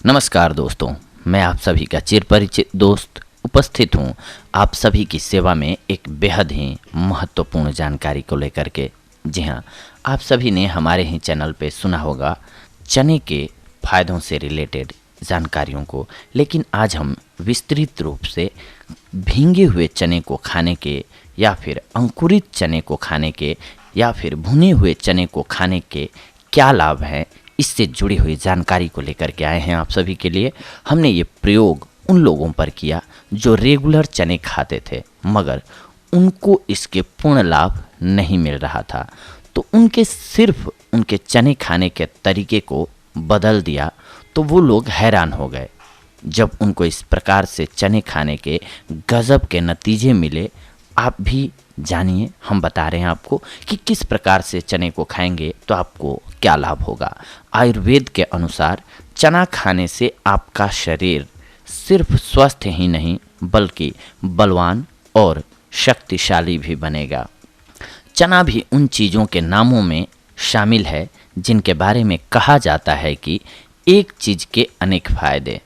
नमस्कार दोस्तों, मैं आप सभी का चिरपरिचित दोस्त उपस्थित हूँ आप सभी की सेवा में एक बेहद ही महत्वपूर्ण जानकारी को लेकर के। जी हाँ, आप सभी ने हमारे ही चैनल पे सुना होगा चने के फायदों से रिलेटेड जानकारियों को, लेकिन आज हम विस्तृत रूप से भींगे हुए चने को खाने के या फिर अंकुरित चने को खाने के या फिर भुने हुए चने को खाने के क्या लाभ हैं, इससे जुड़ी हुई जानकारी को लेकर के आए हैं आप सभी के लिए। हमने ये प्रयोग उन लोगों पर किया जो रेगुलर चने खाते थे मगर उनको इसके पूर्ण लाभ नहीं मिल रहा था, तो सिर्फ उनके चने खाने के तरीके को बदल दिया तो वो लोग हैरान हो गए जब उनको इस प्रकार से चने खाने के गजब के नतीजे मिले। आप भी जानिए, हम बता रहे हैं आपको कि किस प्रकार से चने को खाएंगे तो आपको क्या लाभ होगा। आयुर्वेद के अनुसार चना खाने से आपका शरीर सिर्फ स्वस्थ ही नहीं बल्कि बलवान और शक्तिशाली भी बनेगा। चना भी उन चीज़ों के नामों में शामिल है जिनके बारे में कहा जाता है कि एक चीज़ के अनेक फायदे।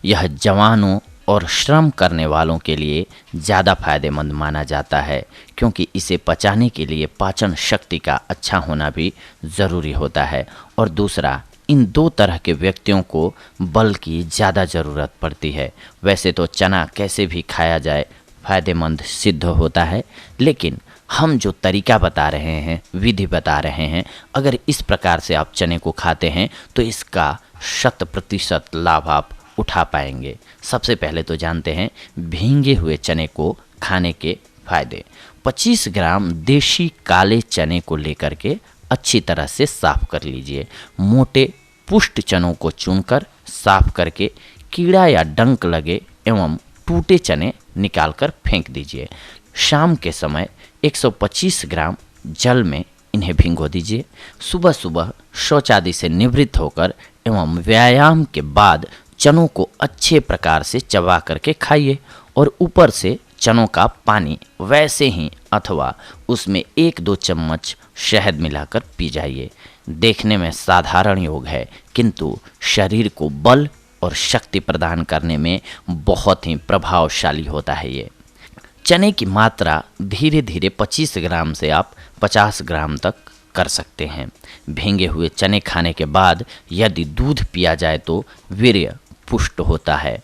यह जवानों और श्रम करने वालों के लिए ज़्यादा फायदेमंद माना जाता है क्योंकि इसे पचाने के लिए पाचन शक्ति का अच्छा होना भी ज़रूरी होता है। और दूसरा, इन दो तरह के व्यक्तियों को बल की ज़्यादा ज़रूरत पड़ती है। वैसे तो चना कैसे भी खाया जाए फ़ायदेमंद सिद्ध होता है, लेकिन हम जो तरीका बता रहे हैं, विधि बता रहे हैं, अगर इस प्रकार से आप चने को खाते हैं तो इसका 100% लाभ आप उठा पाएंगे। सबसे पहले तो जानते हैं भींगे हुए चने को खाने के फायदे। 25 ग्राम देशी काले चने को लेकर के अच्छी तरह से साफ कर लीजिए। मोटे पुष्ट चनों को चुनकर साफ करके कीड़ा या डंक लगे एवं टूटे चने निकालकर फेंक दीजिए। शाम के समय 125 ग्राम जल में इन्हें भिगो दीजिए। सुबह सुबह शौच आदि से निवृत्त होकर एवं व्यायाम के बाद चनों को अच्छे प्रकार से चबा करके खाइए और ऊपर से चनों का पानी वैसे ही अथवा उसमें 1-2 चम्मच शहद मिलाकर पी जाइए। देखने में साधारण योग है किंतु शरीर को बल और शक्ति प्रदान करने में बहुत ही प्रभावशाली होता है। ये चने की मात्रा धीरे धीरे 25 ग्राम से आप 50 ग्राम तक कर सकते हैं। भींगे हुए चने खाने के बाद यदि दूध पिया जाए तो वीर्य पुष्ट होता है।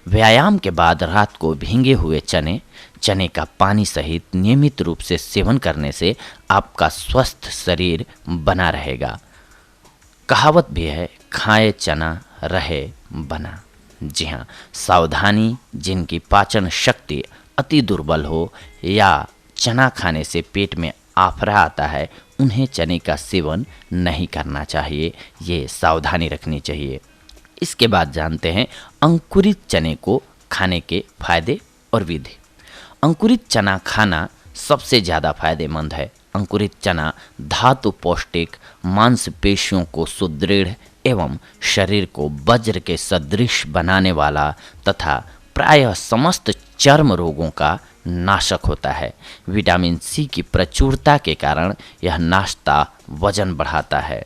व्यायाम के बाद रात को भींगे हुए चने का पानी सहित नियमित रूप से सेवन करने से आपका स्वस्थ शरीर बना रहेगा। कहावत भी है, खाए चना रहे बना। जी हाँ, सावधानी, जिनकी पाचन शक्ति अति दुर्बल हो या चना खाने से पेट में आफरा आता है, उन्हें चने का सेवन नहीं करना चाहिए। ये सावधानी रखनी चाहिए। इसके बाद जानते हैं अंकुरित चने को खाने के फायदे और विधि। अंकुरित चना खाना सबसे ज़्यादा फायदेमंद है। अंकुरित चना धातु पौष्टिक, मांसपेशियों को सुदृढ़ एवं शरीर को वज्र के सदृश बनाने वाला तथा प्रायः समस्त चर्म रोगों का नाशक होता है। विटामिन सी की प्रचुरता के कारण यह नाश्ता वजन बढ़ाता है,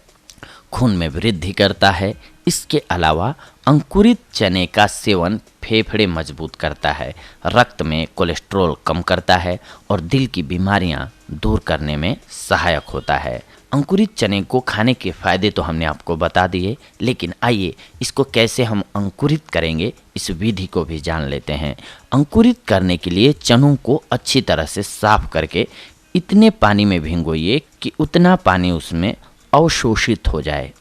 खून में वृद्धि करता है। इसके अलावा अंकुरित चने का सेवन फेफड़े मजबूत करता है, रक्त में कोलेस्ट्रॉल कम करता है और दिल की बीमारियां दूर करने में सहायक होता है। अंकुरित चने को खाने के फायदे तो हमने आपको बता दिए, लेकिन आइए इसको कैसे हम अंकुरित करेंगे इस विधि को भी जान लेते हैं। अंकुरित करने के लिए चनों को अच्छी तरह से साफ करके इतने पानी में भिगोइए कि उतना पानी उसमें अवशोषित हो जाए।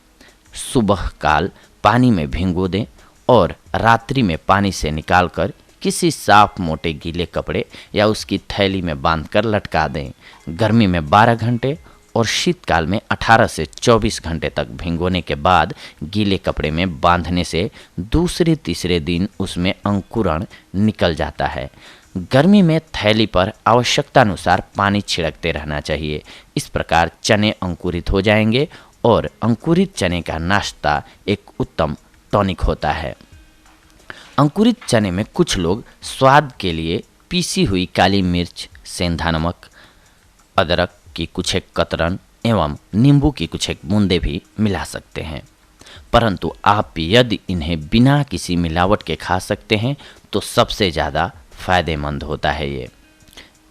सुबह काल पानी में भिगो दें और रात्रि में पानी से निकालकर किसी साफ मोटे गीले कपड़े या उसकी थैली में बांधकर लटका दें। गर्मी में 12 घंटे और शीतकाल में 18 से 24 घंटे तक भिगोने के बाद गीले कपड़े में बांधने से दूसरे तीसरे दिन उसमें अंकुरण निकल जाता है। गर्मी में थैली पर आवश्यकतानुसार पानी छिड़कते रहना चाहिए। इस प्रकार चने अंकुरित हो जाएंगे और अंकुरित चने का नाश्ता एक उत्तम टॉनिक होता है। अंकुरित चने में कुछ लोग स्वाद के लिए पीसी हुई काली मिर्च, सेंधा नमक, अदरक की कुछ एक कतरन एवं नींबू की कुछ एक बूंदें भी मिला सकते हैं। परंतु आप यदि इन्हें बिना किसी मिलावट के खा सकते हैं तो सबसे ज़्यादा फायदेमंद होता है ये।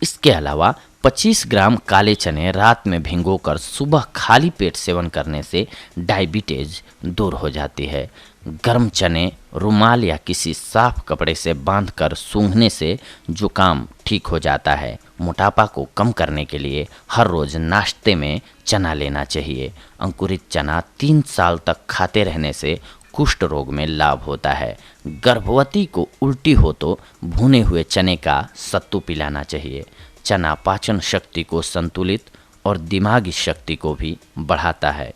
इसके अलावा 25 ग्राम काले चने रात में भिगोकर सुबह खाली पेट सेवन करने से डायबिटीज दूर हो जाती है। गर्म चने रुमाल या किसी साफ कपड़े से बांधकर सूंघने से जुकाम ठीक हो जाता है। मोटापा को कम करने के लिए हर रोज नाश्ते में चना लेना चाहिए। अंकुरित चना 3 साल तक खाते रहने से कुष्ठ रोग में लाभ होता है। गर्भवती को उल्टी हो तो भुने हुए चने का सत्तू पिलाना चाहिए। चना पाचन शक्ति को संतुलित और दिमागी शक्ति को भी बढ़ाता है।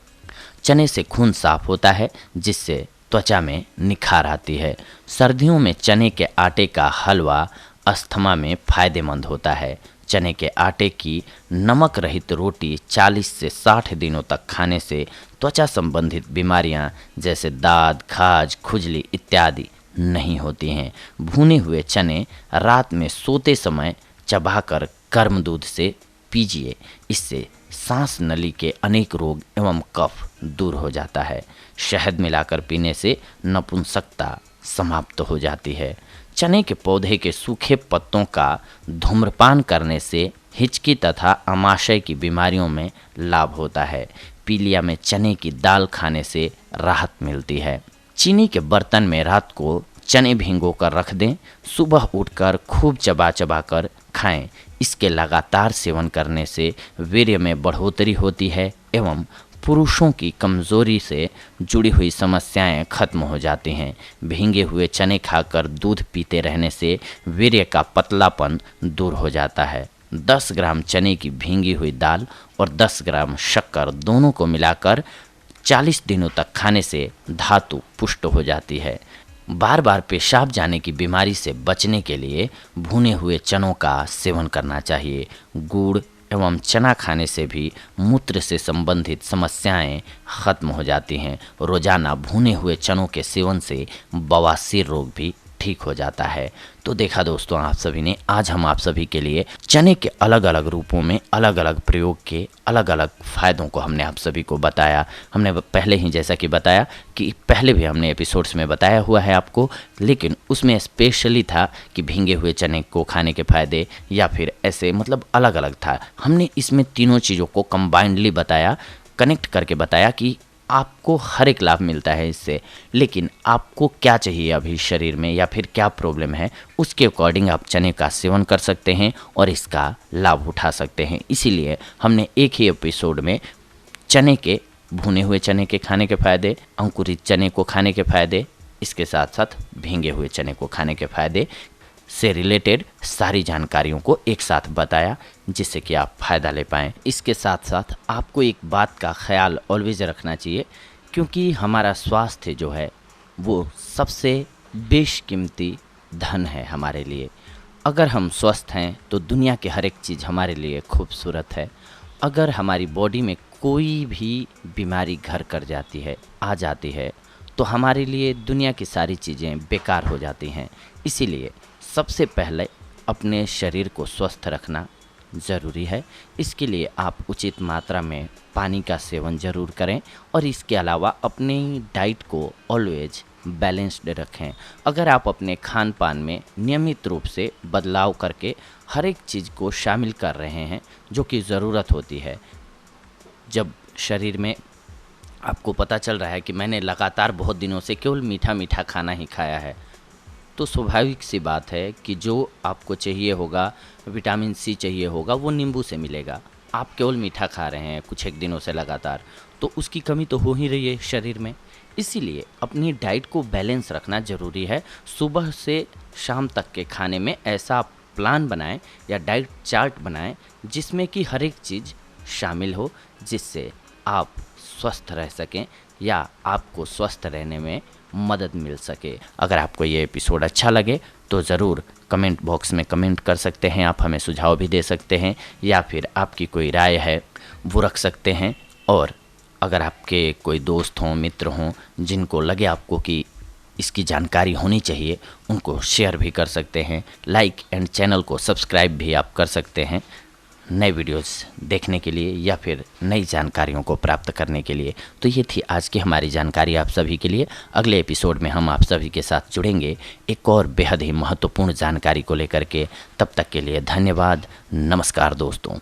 चने से खून साफ होता है जिससे त्वचा में निखार आती है। सर्दियों में चने के आटे का हलवा अस्थमा में फायदेमंद होता है। चने के आटे की नमक रहित रोटी 40 से 60 दिनों तक खाने से त्वचा संबंधित बीमारियां जैसे दाद, खाज, खुजली इत्यादि नहीं होती हैं। भुने हुए चने रात में सोते समय चबाकर गर्म दूध से पीजिए। इससे सांस नली के अनेक रोग एवं कफ दूर हो जाता है। शहद मिलाकर पीने से नपुंसकता समाप्त हो जाती है। चने के पौधे के सूखे पत्तों का धूम्रपान करने से हिचकी तथा आमाशय की बीमारियों में लाभ होता है। पीलिया में चने की दाल खाने से राहत मिलती है। चीनी के बर्तन में रात को चने भिगो कर रख दें। सुबह उठकर खूब चबा चबा कर खाएं। इसके लगातार सेवन करने से वीर्य में बढ़ोतरी होती है एवं पुरुषों की कमजोरी से जुड़ी हुई समस्याएं खत्म हो जाती हैं। भींगे हुए चने खाकर दूध पीते रहने से वीर्य का पतलापन दूर हो जाता है। 10 ग्राम चने की भींगी हुई दाल और 10 ग्राम शक्कर दोनों को मिलाकर 40 दिनों तक खाने से धातु पुष्ट हो जाती है। बार बार पेशाब जाने की बीमारी से बचने के लिए भुने हुए चनों का सेवन करना चाहिए। गुड़ एवं चना खाने से भी मूत्र से संबंधित समस्याएं खत्म हो जाती हैं। रोजाना भुने हुए चनों के सेवन से बवासीर रोग भी ठीक हो जाता है। तो देखा दोस्तों आप सभी ने, आज हम आप सभी के लिए चने के अलग अलग रूपों में अलग अलग प्रयोग के अलग अलग फ़ायदों को हमने आप सभी को बताया। हमने पहले ही जैसा कि बताया कि पहले भी हमने एपिसोड्स में बताया हुआ है आपको, लेकिन उसमें स्पेशली था कि भींगे हुए चने को खाने के फ़ायदे या फिर ऐसे मतलब अलग अलग था। हमने इसमें तीनों चीज़ों को कंबाइंडली बताया, कनेक्ट करके बताया कि आपको हर एक लाभ मिलता है इससे, लेकिन आपको क्या चाहिए अभी शरीर में या फिर क्या प्रॉब्लम है, उसके अकॉर्डिंग आप चने का सेवन कर सकते हैं और इसका लाभ उठा सकते हैं। इसीलिए हमने एक ही एपिसोड में चने के भुने हुए चने के खाने के फ़ायदे, अंकुरित चने को खाने के फ़ायदे, इसके साथ साथ भींगे हुए चने को खाने के फ़ायदे से रिलेटेड सारी जानकारियों को एक साथ बताया जिससे कि आप फ़ायदा ले पाएँ। इसके साथ साथ आपको एक बात का ख्याल ऑलवेज रखना चाहिए, क्योंकि हमारा स्वास्थ्य जो है वो सबसे बेशकीमती धन है हमारे लिए। अगर हम स्वस्थ हैं तो दुनिया की हर एक चीज़ हमारे लिए खूबसूरत है। अगर हमारी बॉडी में कोई भी बीमारी घर कर जाती है, आ जाती है, तो हमारे लिए दुनिया की सारी चीज़ें बेकार हो जाती हैं। इसीलिए सबसे पहले अपने शरीर को स्वस्थ रखना ज़रूरी है। इसके लिए आप उचित मात्रा में पानी का सेवन ज़रूर करें और इसके अलावा अपनी डाइट को ऑलवेज बैलेंस्ड रखें। अगर आप अपने खान पान में नियमित रूप से बदलाव करके हर एक चीज़ को शामिल कर रहे हैं जो कि ज़रूरत होती है, जब शरीर में आपको पता चल रहा है कि मैंने लगातार बहुत दिनों से केवल मीठा मीठा खाना ही खाया है, तो स्वाभाविक सी बात है कि जो आपको चाहिए होगा, विटामिन सी चाहिए होगा, वो नींबू से मिलेगा। आप केवल मीठा खा रहे हैं कुछ एक दिनों से लगातार, तो उसकी कमी तो हो ही रही है शरीर में। इसीलिए अपनी डाइट को बैलेंस रखना ज़रूरी है। सुबह से शाम तक के खाने में ऐसा प्लान बनाएं या डाइट चार्ट बनाएं जिसमें कि हर एक चीज़ शामिल हो, जिससे आप स्वस्थ रह सकें या आपको स्वस्थ रहने में मदद मिल सके। अगर आपको ये एपिसोड अच्छा लगे तो ज़रूर कमेंट बॉक्स में कमेंट कर सकते हैं। आप हमें सुझाव भी दे सकते हैं या फिर आपकी कोई राय है वो रख सकते हैं। और अगर आपके कोई दोस्त हों, मित्र हों, जिनको लगे आपको कि इसकी जानकारी होनी चाहिए, उनको शेयर भी कर सकते हैं। लाइक एंड चैनल को सब्सक्राइब भी आप कर सकते हैं। नए वीडियोस देखने के लिए या फिर नई जानकारियों को प्राप्त करने के लिए। तो ये थी आज की हमारी जानकारी आप सभी के लिए। अगले एपिसोड में हम आप सभी के साथ जुड़ेंगे एक और बेहद ही महत्वपूर्ण जानकारी को लेकर के। तब तक के लिए धन्यवाद। नमस्कार दोस्तों।